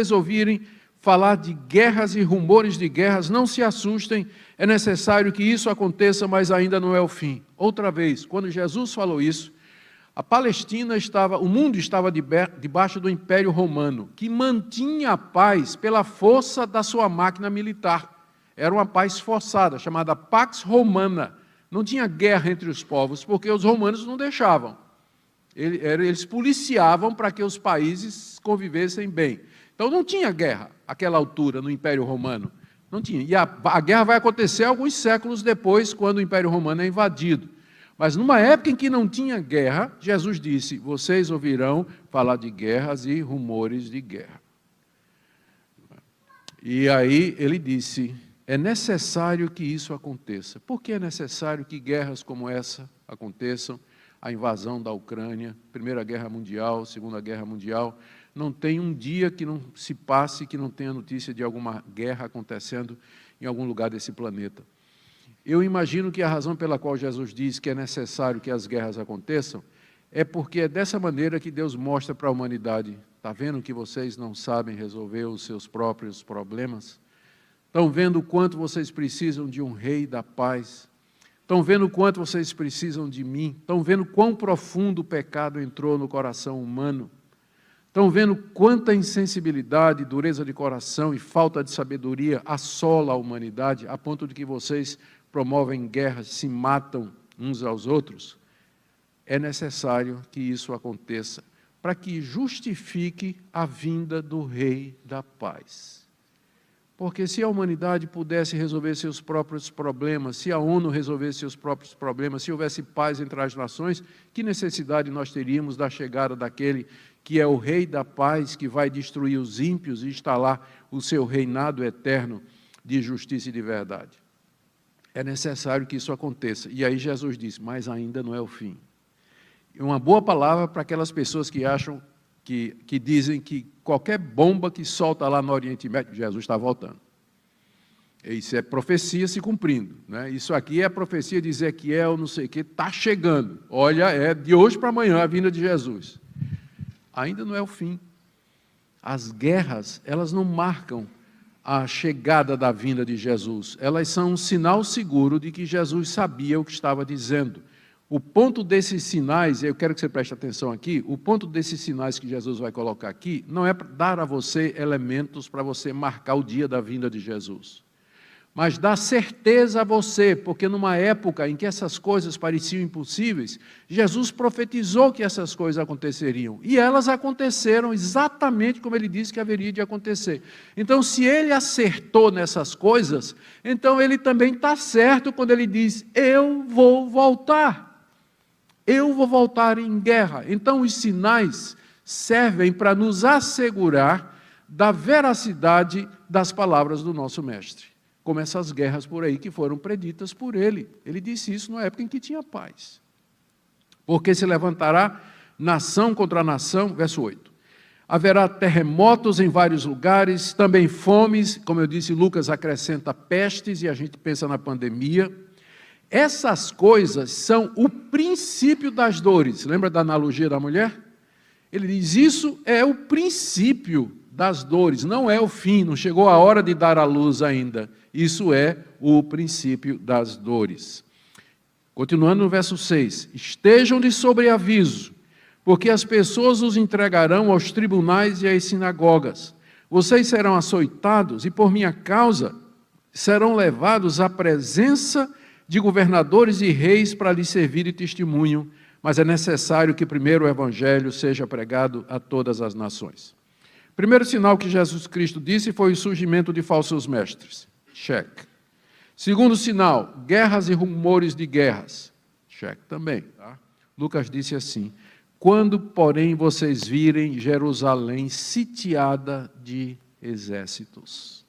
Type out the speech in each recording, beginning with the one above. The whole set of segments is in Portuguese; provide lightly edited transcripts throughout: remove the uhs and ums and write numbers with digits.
vocês ouvirem falar de guerras e rumores de guerras, não se assustem, é necessário que isso aconteça, mas ainda não é o fim. Outra vez, quando Jesus falou isso, a Palestina o mundo estava debaixo do Império Romano, que mantinha a paz pela força da sua máquina militar. Era uma paz forçada, chamada Pax Romana. Não tinha guerra entre os povos, porque os romanos não deixavam. Eles policiavam para que os países convivessem bem. Então não tinha guerra, àquela altura, no Império Romano. Não tinha. E a guerra vai acontecer alguns séculos depois, quando o Império Romano é invadido. Mas numa época em que não tinha guerra, Jesus disse, vocês ouvirão falar de guerras e rumores de guerra. E aí ele disse, é necessário que isso aconteça. Por que é necessário que guerras como essa aconteçam? A invasão da Ucrânia, Primeira Guerra Mundial, Segunda Guerra Mundial. Não tem um dia que não se passe que não tenha notícia de alguma guerra acontecendo em algum lugar desse planeta. Eu imagino que a razão pela qual Jesus diz que é necessário que as guerras aconteçam é porque é dessa maneira que Deus mostra para a humanidade. Está vendo que vocês não sabem resolver os seus próprios problemas? Estão vendo o quanto vocês precisam de um rei da paz? Estão vendo o quanto vocês precisam de mim? Estão vendo quão profundo o pecado entrou no coração humano? Estão vendo quanta insensibilidade, dureza de coração e falta de sabedoria assola a humanidade, a ponto de que vocês promovem guerras, se matam uns aos outros? É necessário que isso aconteça, para que justifique a vinda do Rei da Paz. Porque se a humanidade pudesse resolver seus próprios problemas, se a ONU resolvesse seus próprios problemas, se houvesse paz entre as nações, que necessidade nós teríamos da chegada daquele que é o Rei da Paz, que vai destruir os ímpios e instalar o seu reinado eterno de justiça e de verdade? É necessário que isso aconteça. E aí Jesus disse, mas ainda não é o fim. E uma boa palavra para aquelas pessoas que acham, que dizem que qualquer bomba que solta lá no Oriente Médio, Jesus está voltando. Isso é profecia se cumprindo, né? Isso aqui é a profecia de Ezequiel, não sei o que, está chegando. Olha, é de hoje para amanhã a vinda de Jesus. Ainda não é o fim. As guerras, elas não marcam a chegada da vinda de Jesus. Elas são um sinal seguro de que Jesus sabia o que estava dizendo. O ponto desses sinais, eu quero que você preste atenção aqui, o ponto desses sinais que Jesus vai colocar aqui, não é para dar a você elementos para você marcar o dia da vinda de Jesus, mas dá certeza a você, porque numa época em que essas coisas pareciam impossíveis, Jesus profetizou que essas coisas aconteceriam, e elas aconteceram exatamente como ele disse que haveria de acontecer. Então, se ele acertou nessas coisas, então ele também está certo quando ele diz, eu vou voltar. Eu vou voltar em guerra. Então, os sinais servem para nos assegurar da veracidade das palavras do nosso mestre. Como essas guerras por aí que foram preditas por ele. Ele disse isso na época em que tinha paz. Porque se levantará nação contra nação, verso 8. Haverá terremotos em vários lugares, também fomes, como eu disse, Lucas acrescenta pestes, e a gente pensa na pandemia. Essas coisas são o princípio das dores. Lembra da analogia da mulher? Ele diz, isso é o princípio das dores, não é o fim, não chegou a hora de dar à luz ainda. Isso é o princípio das dores. Continuando no verso 6. Estejam de sobreaviso, porque as pessoas os entregarão aos tribunais e às sinagogas. Vocês serão açoitados e por minha causa serão levados à presença de governadores e reis para lhes servir de testemunho, mas é necessário que primeiro o evangelho seja pregado a todas as nações. Primeiro sinal que Jesus Cristo disse foi o surgimento de falsos mestres. Cheque. Segundo sinal, guerras e rumores de guerras. Cheque também. Tá? Lucas disse assim, quando, porém, vocês virem Jerusalém sitiada de exércitos.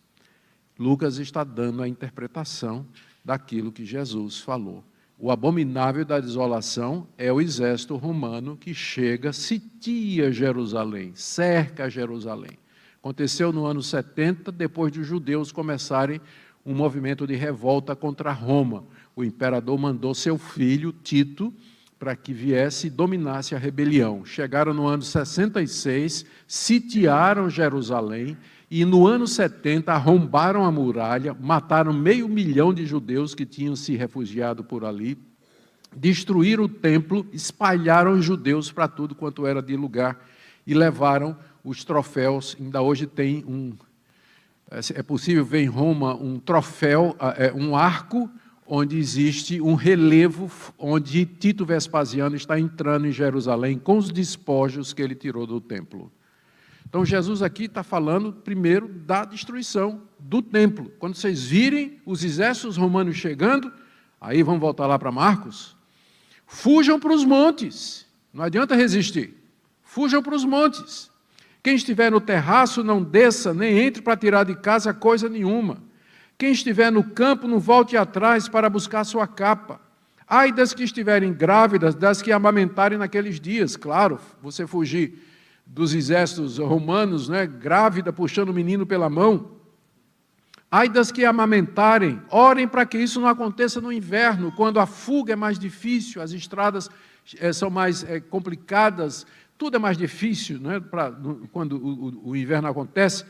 Lucas está dando a interpretação daquilo que Jesus falou. O abominável da desolação é o exército romano que chega, sitia Jerusalém, cerca Jerusalém. Aconteceu no ano 70, depois de os judeus começarem um movimento de revolta contra Roma. O imperador mandou seu filho, Tito, para que viesse e dominasse a rebelião. Chegaram no ano 66, sitiaram Jerusalém, e no ano 70 arrombaram a muralha, mataram 500.000 de judeus que tinham se refugiado por ali, destruíram o templo, espalharam os judeus para tudo quanto era de lugar e levaram os troféus. Ainda hoje tem é possível ver em Roma um troféu, um arco, onde existe um relevo, onde Tito Vespasiano está entrando em Jerusalém com os despojos que ele tirou do templo. Então Jesus aqui está falando primeiro da destruição do templo. Quando vocês virem os exércitos romanos chegando, aí vamos voltar lá para Marcos, fujam para os montes, não adianta resistir, fujam para os montes. Quem estiver no terraço não desça, nem entre para tirar de casa coisa nenhuma. Quem estiver no campo não volte atrás para buscar sua capa. Ai das que estiverem grávidas, das que amamentarem naqueles dias. Claro, você fugir dos exércitos romanos, né, grávida, puxando o menino pela mão. Ai das que amamentarem, orem para que isso não aconteça no inverno, quando a fuga é mais difícil, as estradas são mais complicadas, tudo é mais difícil, né, quando o inverno acontece,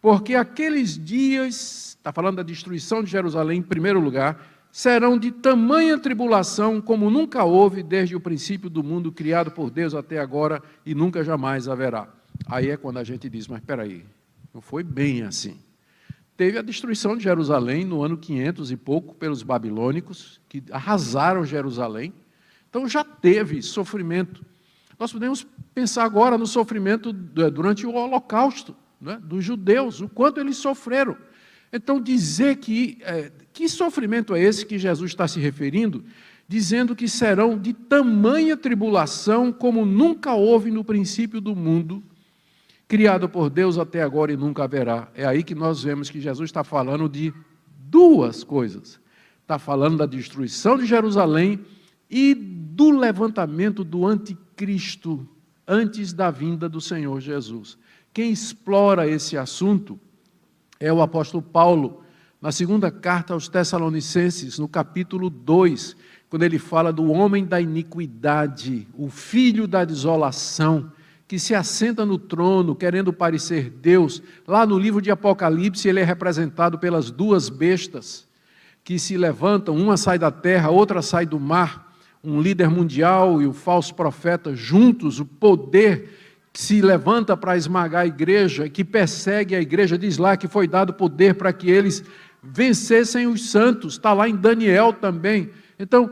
porque aqueles dias, está falando da destruição de Jerusalém em primeiro lugar, serão de tamanha tribulação como nunca houve desde o princípio do mundo criado por Deus até agora e nunca jamais haverá. Aí é quando a gente diz, mas espera aí, não foi bem assim. Teve a destruição de Jerusalém no ano 500 e pouco pelos babilônicos, que arrasaram Jerusalém. Então já teve sofrimento. Nós podemos pensar agora no sofrimento durante o Holocausto, né, dos judeus, o quanto eles sofreram. Então dizer que sofrimento é esse que Jesus está se referindo, dizendo que serão de tamanha tribulação como nunca houve no princípio do mundo, criado por Deus até agora e nunca haverá. É aí que nós vemos que Jesus está falando de duas coisas. Está falando da destruição de Jerusalém e do levantamento do anticristo antes da vinda do Senhor Jesus. Quem explora esse assunto é o apóstolo Paulo, na segunda carta aos Tessalonicenses, no capítulo 2, quando ele fala do homem da iniquidade, o filho da desolação, que se assenta no trono, querendo parecer Deus. Lá no livro de Apocalipse, ele é representado pelas duas bestas, que se levantam, uma sai da terra, outra sai do mar, um líder mundial e o falso profeta juntos, o poder que se levanta para esmagar a igreja, que persegue a igreja, diz lá que foi dado poder para que eles vencessem os santos, está lá em Daniel também. Então,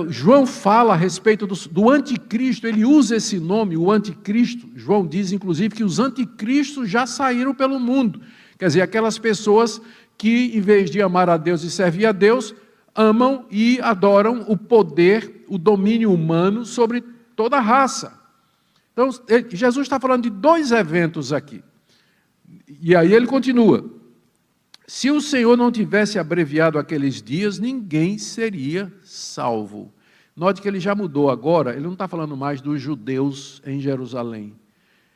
João fala a respeito do anticristo, ele usa esse nome, o anticristo. João diz, inclusive, que os anticristos já saíram pelo mundo. Quer dizer, aquelas pessoas que, em vez de amar a Deus e servir a Deus, amam e adoram o poder, o domínio humano sobre toda a raça. Então, Jesus está falando de dois eventos aqui. E aí ele continua. Se o Senhor não tivesse abreviado aqueles dias, ninguém seria salvo. Note que ele já mudou agora, ele não está falando mais dos judeus em Jerusalém,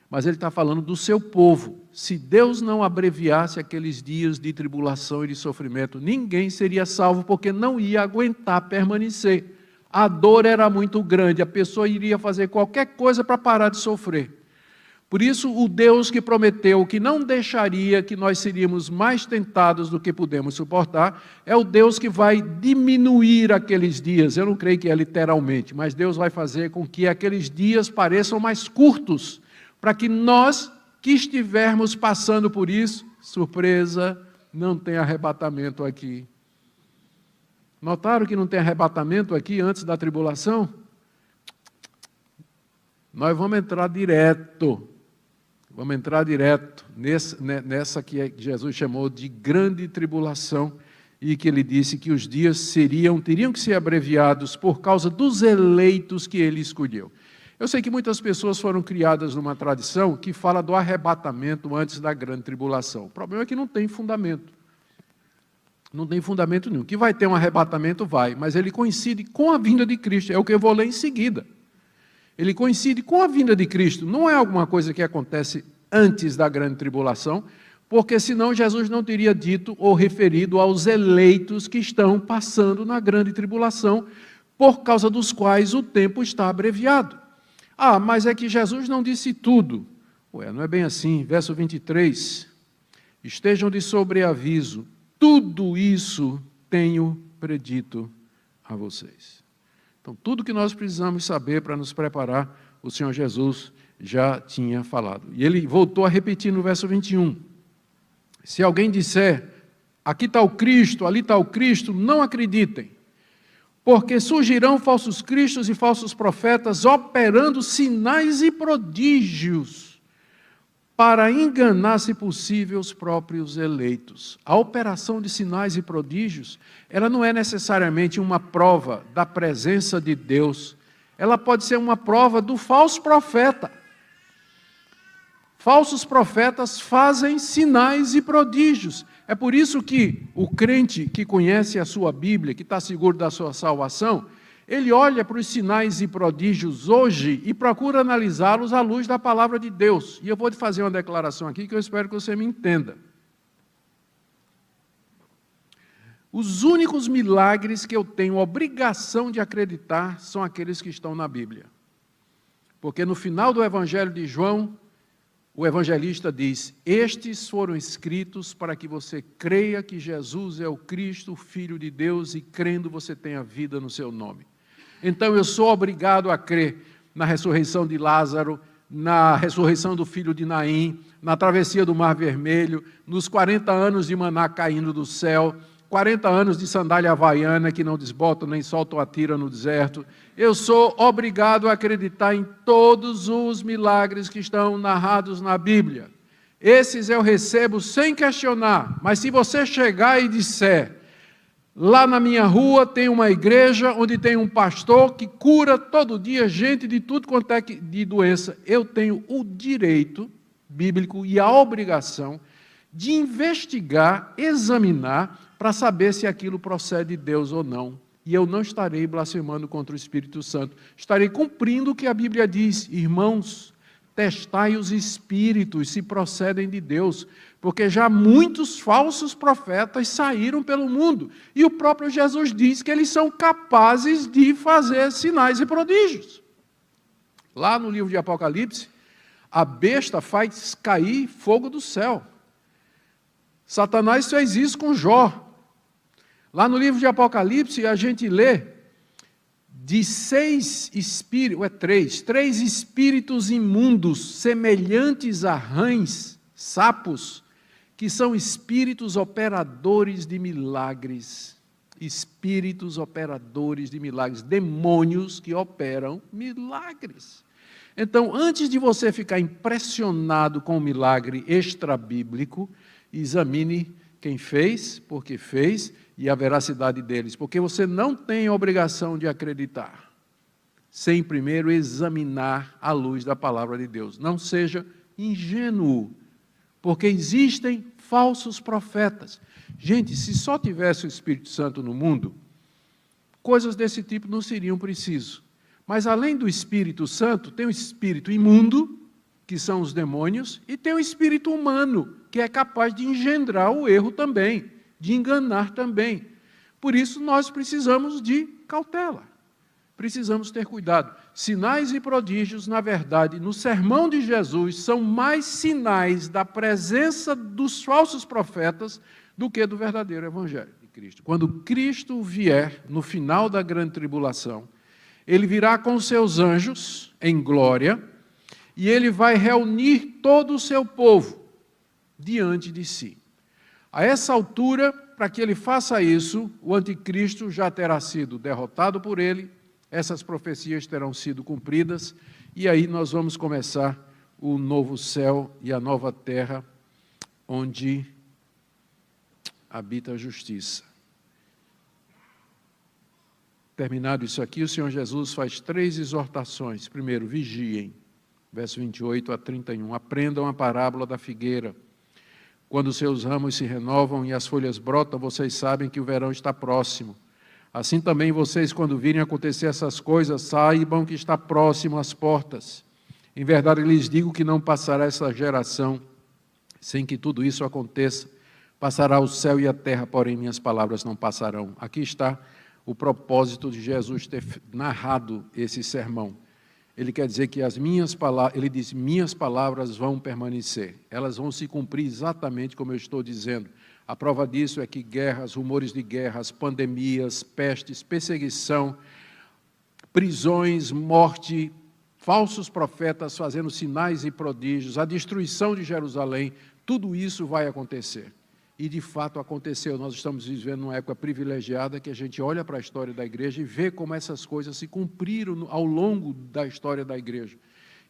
mas ele está falando do seu povo. Se Deus não abreviasse aqueles dias de tribulação e de sofrimento, ninguém seria salvo, porque não ia aguentar permanecer. A dor era muito grande, a pessoa iria fazer qualquer coisa para parar de sofrer. Por isso, o Deus que prometeu que não deixaria que nós seríamos mais tentados do que podemos suportar, é o Deus que vai diminuir aqueles dias. Eu não creio que é literalmente, mas Deus vai fazer com que aqueles dias pareçam mais curtos, para que nós que estivermos passando por isso, surpresa, não tem arrebatamento aqui. Notaram que não tem arrebatamento aqui antes da tribulação? Nós vamos entrar direto. Vamos entrar direto nessa que Jesus chamou de grande tribulação e que ele disse que os dias teriam que ser abreviados por causa dos eleitos que ele escolheu. Eu sei que muitas pessoas foram criadas numa tradição que fala do arrebatamento antes da grande tribulação. O problema é que não tem fundamento. Não tem fundamento nenhum. Que vai ter um arrebatamento, vai, mas ele coincide com a vinda de Cristo. É o que eu vou ler em seguida. Ele coincide com a vinda de Cristo, não é alguma coisa que acontece antes da grande tribulação, porque senão Jesus não teria dito ou referido aos eleitos que estão passando na grande tribulação, por causa dos quais o tempo está abreviado. Ah, mas é que Jesus não disse tudo. Ué, não é bem assim. Verso 23. Estejam de sobreaviso, tudo isso tenho predito a vocês. Então, tudo que nós precisamos saber para nos preparar, o Senhor Jesus já tinha falado. E ele voltou a repetir no verso 21. Se alguém disser, aqui está o Cristo, ali está o Cristo, não acreditem. Porque surgirão falsos cristos e falsos profetas operando sinais e prodígios para enganar, se possível, os próprios eleitos. A operação de sinais e prodígios, ela não é necessariamente uma prova da presença de Deus, ela pode ser uma prova do falso profeta. Falsos profetas fazem sinais e prodígios. É por isso que o crente que conhece a sua Bíblia, que está seguro da sua salvação, ele olha para os sinais e prodígios hoje e procura analisá-los à luz da palavra de Deus. E eu vou te fazer uma declaração aqui que eu espero que você me entenda. Os únicos milagres que eu tenho obrigação de acreditar são aqueles que estão na Bíblia. Porque no final do Evangelho de João, o evangelista diz, estes foram escritos para que você creia que Jesus é o Cristo, o Filho de Deus, e crendo você tenha vida no seu nome. Então eu sou obrigado a crer na ressurreição de Lázaro, na ressurreição do filho de Naim, na travessia do Mar Vermelho, nos 40 anos de maná caindo do céu, 40 anos de sandália havaiana que não desbotam nem soltam a tira no deserto. Eu sou obrigado a acreditar em todos os milagres que estão narrados na Bíblia. Esses eu recebo sem questionar, mas se você chegar e disser, lá na minha rua tem uma igreja onde tem um pastor que cura todo dia gente de tudo quanto é de doença, eu tenho o direito bíblico e a obrigação de investigar, examinar, para saber se aquilo procede de Deus ou não. E eu não estarei blasfemando contra o Espírito Santo. Estarei cumprindo o que a Bíblia diz. Irmãos, testai os espíritos se procedem de Deus, porque já muitos falsos profetas saíram pelo mundo. E o próprio Jesus diz que eles são capazes de fazer sinais e prodígios. Lá no livro de Apocalipse, a besta faz cair fogo do céu. Satanás fez isso com Jó. Lá no livro de Apocalipse, a gente lê de três espíritos imundos, semelhantes a rãs, sapos, que são espíritos operadores de milagres. Espíritos operadores de milagres, demônios que operam milagres. Então, antes de você ficar impressionado com o milagre extrabíblico, examine quem fez, por que fez, e a veracidade deles, porque você não tem obrigação de acreditar, sem primeiro examinar à luz da palavra de Deus. Não seja ingênuo, porque existem falsos profetas. Gente, se só tivesse o Espírito Santo no mundo, coisas desse tipo não seriam precisas. Mas além do Espírito Santo, tem o espírito imundo, que são os demônios, e tem o espírito humano, que é capaz de engendrar o erro também, de enganar também. Por isso, nós precisamos de cautela. Precisamos ter cuidado. Sinais e prodígios, na verdade, no sermão de Jesus, são mais sinais da presença dos falsos profetas do que do verdadeiro Evangelho de Cristo. Quando Cristo vier, no final da grande tribulação, ele virá com seus anjos em glória, e ele vai reunir todo o seu povo diante de si. A essa altura, para que ele faça isso, o anticristo já terá sido derrotado por ele, essas profecias terão sido cumpridas, e aí nós vamos começar o novo céu e a nova terra, onde habita a justiça. Terminado isso aqui, o Senhor Jesus faz 3 exortações. Primeiro, vigiem, verso 28 a 31. Aprendam a parábola da figueira. Quando seus ramos se renovam e as folhas brotam, vocês sabem que o verão está próximo. Assim também vocês, quando virem acontecer essas coisas, saibam que está próximo às portas. Em verdade, lhes digo que não passará essa geração sem que tudo isso aconteça. Passará o céu e a terra, porém minhas palavras não passarão. Aqui está o propósito de Jesus ter narrado esse sermão. Ele quer dizer que as minhas palavras, ele diz, minhas palavras vão permanecer, elas vão se cumprir exatamente como eu estou dizendo. A prova disso é que guerras, rumores de guerras, pandemias, pestes, perseguição, prisões, morte, falsos profetas fazendo sinais e prodígios, a destruição de Jerusalém, tudo isso vai acontecer. E, de fato, aconteceu. Nós estamos vivendo uma época privilegiada que a gente olha para a história da igreja e vê como essas coisas se cumpriram ao longo da história da igreja.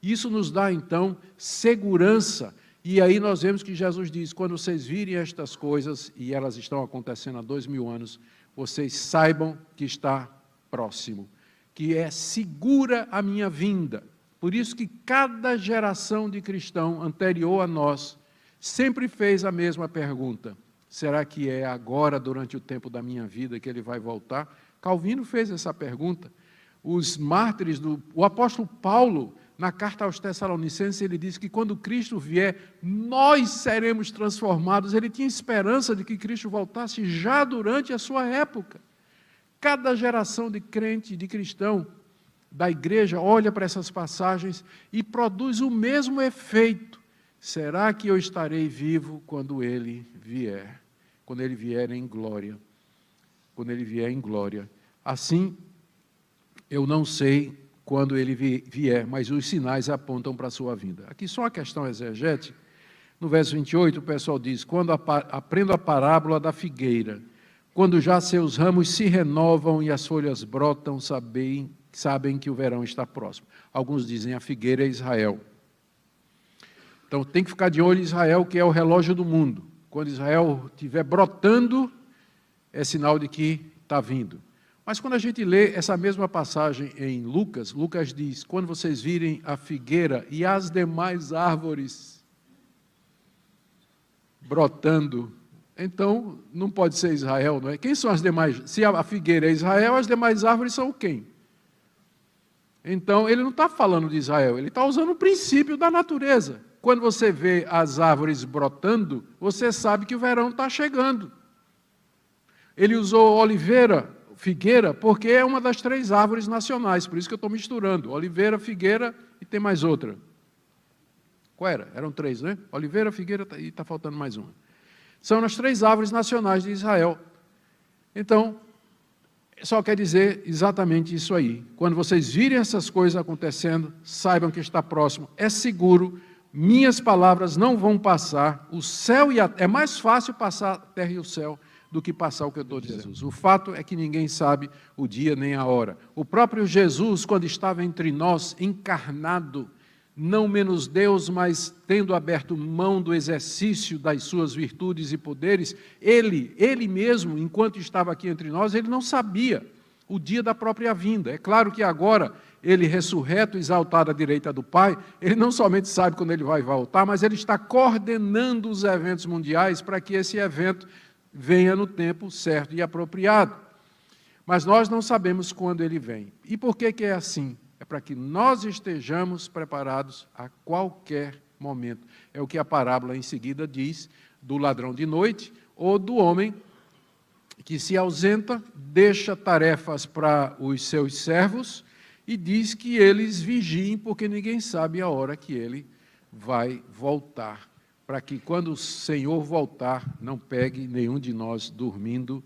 Isso nos dá, então, segurança. E aí nós vemos que Jesus diz, quando vocês virem estas coisas, e elas estão acontecendo há 2000 anos, vocês saibam que está próximo, que é segura a minha vinda. Por isso que cada geração de cristão anterior a nós sempre fez a mesma pergunta: será que é agora, durante o tempo da minha vida, que ele vai voltar? Calvino fez essa pergunta. Os mártires, o apóstolo Paulo, na carta aos Tessalonicenses, ele disse que quando Cristo vier, nós seremos transformados. Ele tinha esperança de que Cristo voltasse já durante a sua época. Cada geração de crente, de cristão, da igreja, olha para essas passagens e produz o mesmo efeito. Será que eu estarei vivo quando ele vier? Quando ele vier em glória. Quando ele vier em glória. Assim, eu não sei quando ele vier, mas os sinais apontam para a sua vinda. Aqui só a questão exegética. No verso 28, o pessoal diz, quando aprendo a parábola da figueira, quando já seus ramos se renovam e as folhas brotam, sabem que o verão está próximo. Alguns dizem, a figueira é Israel. Então, tem que ficar de olho em Israel, que é o relógio do mundo. Quando Israel estiver brotando, é sinal de que está vindo. Mas quando a gente lê essa mesma passagem em Lucas, Lucas diz, quando vocês virem a figueira e as demais árvores brotando, então não pode ser Israel, não é? Quem são as demais? Se a figueira é Israel, as demais árvores são quem? Então, ele não está falando de Israel, ele está usando o princípio da natureza. Quando você vê as árvores brotando, você sabe que o verão está chegando. Ele usou oliveira, figueira, porque é uma das 3 árvores nacionais, por isso que eu estou misturando. Oliveira, figueira e tem mais outra. Qual era? Eram 3, né? Oliveira, figueira e está faltando mais uma. São as 3 árvores nacionais de Israel. Então, só quer dizer exatamente isso aí. Quando vocês virem essas coisas acontecendo, saibam que está próximo, é seguro. Minhas palavras não vão passar, o céu e a terra, é mais fácil passar a terra e o céu do que passar o que eu estou dizendo. O fato é que ninguém sabe o dia nem a hora. O próprio Jesus, quando estava entre nós, encarnado, não menos Deus, mas tendo aberto mão do exercício das suas virtudes e poderes, ele mesmo, enquanto estava aqui entre nós, ele não sabia o dia da própria vinda. É claro que agora, ele ressurreto, exaltado à direita do Pai, ele não somente sabe quando ele vai voltar, mas ele está coordenando os eventos mundiais para que esse evento venha no tempo certo e apropriado. Mas nós não sabemos quando ele vem. E por que é assim? É para que nós estejamos preparados a qualquer momento. É o que a parábola em seguida diz do ladrão de noite ou do homem que se ausenta, deixa tarefas para os seus servos e diz que eles vigiem, porque ninguém sabe a hora que ele vai voltar, para que quando o Senhor voltar, não pegue nenhum de nós dormindo,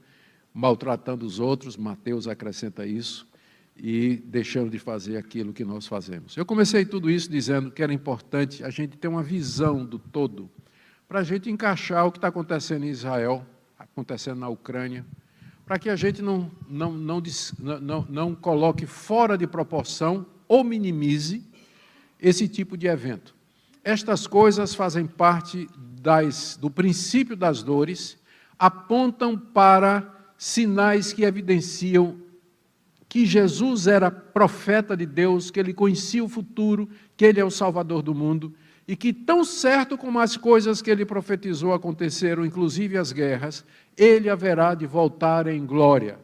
maltratando os outros, Mateus acrescenta isso, e deixando de fazer aquilo que nós fazemos. Eu comecei tudo isso dizendo que era importante a gente ter uma visão do todo, para a gente encaixar o que está acontecendo em Israel, acontecendo na Ucrânia, para que a gente não coloque fora de proporção ou minimize esse tipo de evento. Estas coisas fazem parte do princípio das dores, apontam para sinais que evidenciam que Jesus era profeta de Deus, que ele conhecia o futuro, que ele é o Salvador do mundo, e que tão certo como as coisas que ele profetizou aconteceram, inclusive as guerras, ele haverá de voltar em glória.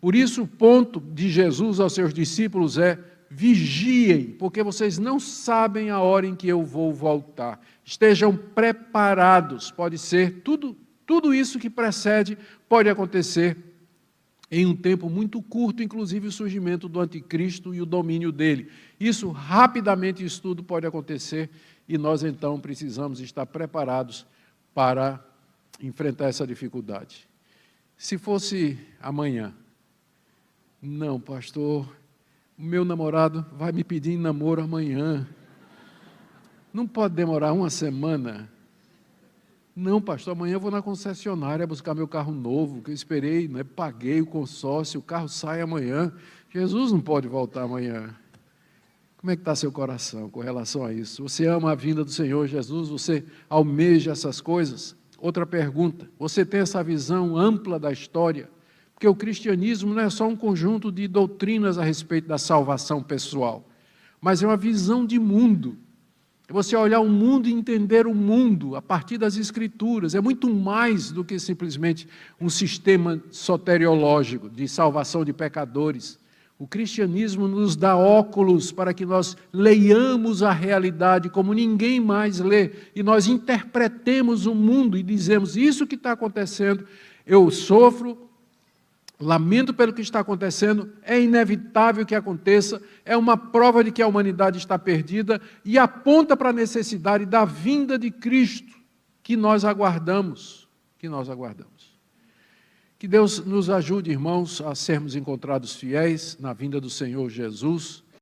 Por isso o ponto de Jesus aos seus discípulos é: vigiem, porque vocês não sabem a hora em que eu vou voltar. Estejam preparados, pode ser, tudo isso que precede pode acontecer em um tempo muito curto, inclusive o surgimento do anticristo e o domínio dele. Isso, rapidamente, isso tudo pode acontecer, e nós, então, precisamos estar preparados para enfrentar essa dificuldade. Se fosse amanhã, não, pastor, o meu namorado vai me pedir em namoro amanhã. Não pode demorar uma semana. Não, pastor, amanhã eu vou na concessionária buscar meu carro novo, que eu esperei, né, paguei o consórcio, o carro sai amanhã. Jesus não pode voltar amanhã. Como é que está seu coração com relação a isso? Você ama a vinda do Senhor Jesus? Você almeja essas coisas? Outra pergunta, você tem essa visão ampla da história? Porque o cristianismo não é só um conjunto de doutrinas a respeito da salvação pessoal, mas é uma visão de mundo. É você olhar o mundo e entender o mundo a partir das Escrituras. É muito mais do que simplesmente um sistema soteriológico de salvação de pecadores. O cristianismo nos dá óculos para que nós leiamos a realidade como ninguém mais lê, e nós interpretemos o mundo e dizemos, isso que está acontecendo, eu sofro, lamento pelo que está acontecendo, é inevitável que aconteça, é uma prova de que a humanidade está perdida e aponta para a necessidade da vinda de Cristo que nós aguardamos, Que Deus nos ajude, irmãos, a sermos encontrados fiéis na vinda do Senhor Jesus,